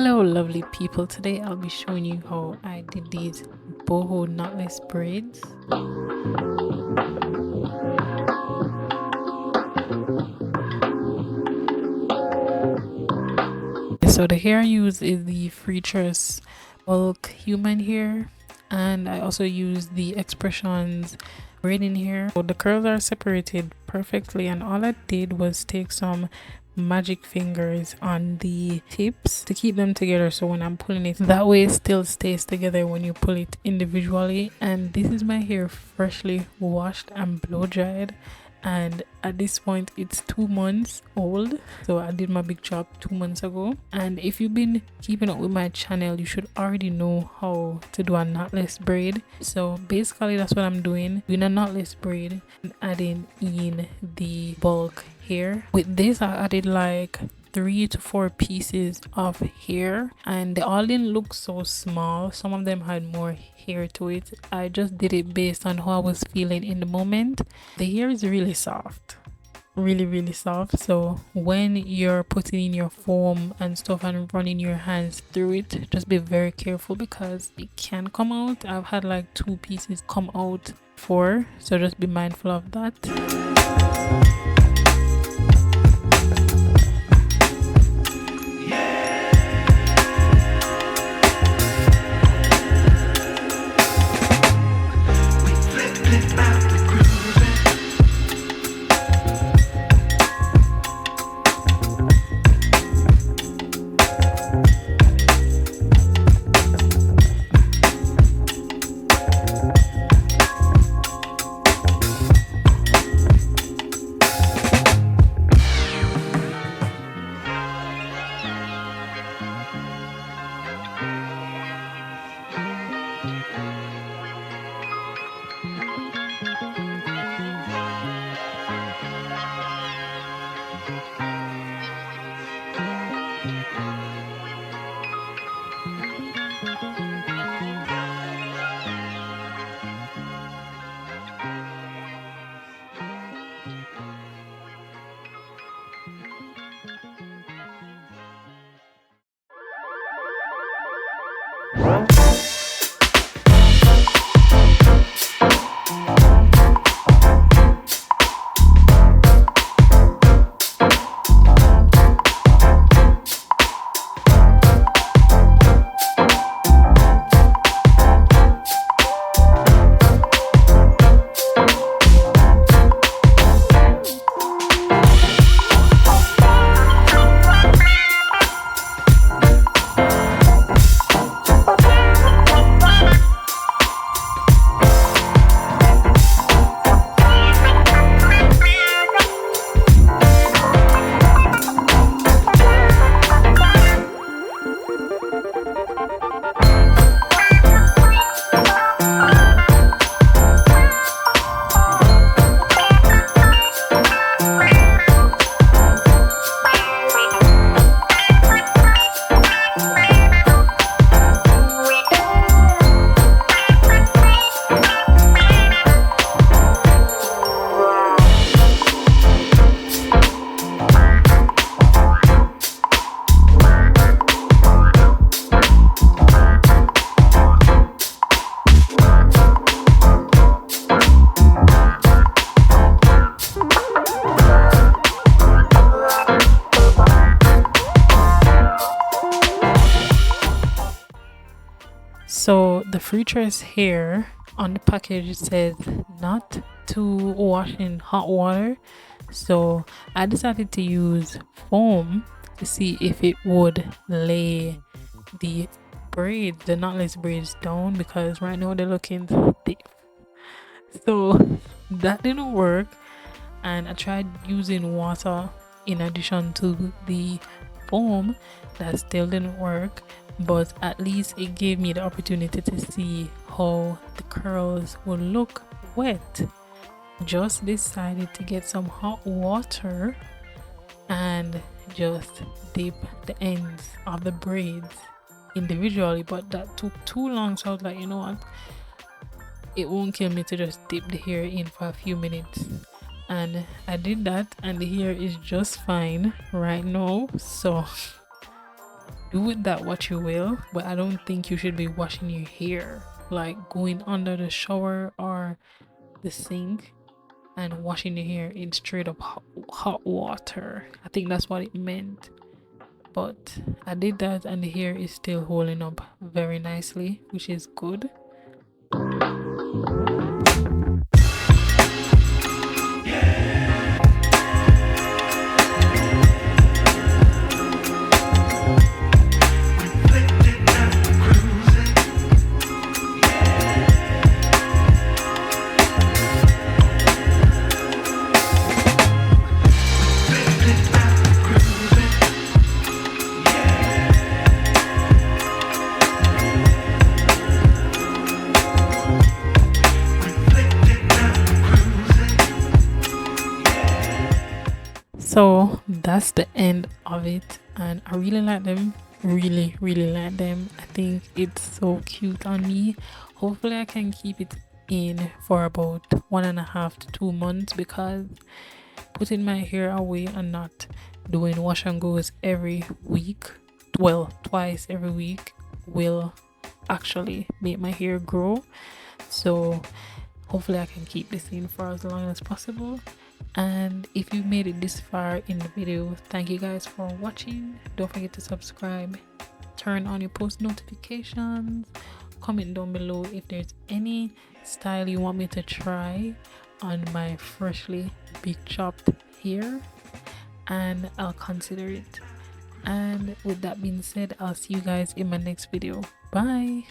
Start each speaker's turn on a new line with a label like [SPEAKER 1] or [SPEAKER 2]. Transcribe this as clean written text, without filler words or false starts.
[SPEAKER 1] Hello lovely people, today I'll be showing you how I did these boho knotless braids. So the hair I use is the Freetress bulk human hair, and I also use the expressions braiding hair. So the curls are separated perfectly, and all I did was take some magic fingers on the tips to keep them together, so when I'm pulling it that way it still stays together when you pull it individually. And this is my hair freshly washed and blow dried, and at this point it's 2 months old. So I did my big chop 2 months ago, and if you've been keeping up with my channel you should already know how to do a knotless braid. So basically that's what I'm doing a knotless braid and adding in the bulk hair. With this I added like 3 to 4 pieces of hair, and they all didn't look so small. Some of them had more hair to it. I just did it based on how I was feeling in the moment. The hair is really soft, really soft, so when you're putting in your foam and stuff and running your hands through it, just be very careful because it can come out. I've had like 2 pieces come out before, so just be mindful of that. So the Freetress hair on the package says not to wash in hot water, so I decided to use foam to see if it would lay the braids, the knotless braids down, because right now they're looking stiff. So that didn't work, and I tried using water in addition to the foam. That still didn't work, but at least it gave me the opportunity to see how the curls would look wet. Just decided to get some hot water and just dip the ends of the braids individually, but that took too long, so I was like, you know what, it won't kill me to just dip the hair in for a few minutes. And I did that, and the hair is just fine right now. So do with that what you will, but I don't think you should be washing your hair like going under the shower or the sink and washing your hair in straight up hot water. I think that's what it meant. But I did that and the hair is still holding up very nicely, which is good. So that's the end of it, and I really like them, really like them. I think it's so cute on me. Hopefully I can keep it in for about 1.5 to 2 months, because putting my hair away and not doing wash and goes every week, well, twice every week, will actually make my hair grow. So hopefully I can keep this in for as long as possible. And if you made it this far in the video, thank you guys for watching. Don't forget to subscribe, turn on your post notifications, comment down below if there's any style you want me to try on my freshly big chopped hair, and I'll consider it. And with that being said, I'll see you guys in my next video. Bye.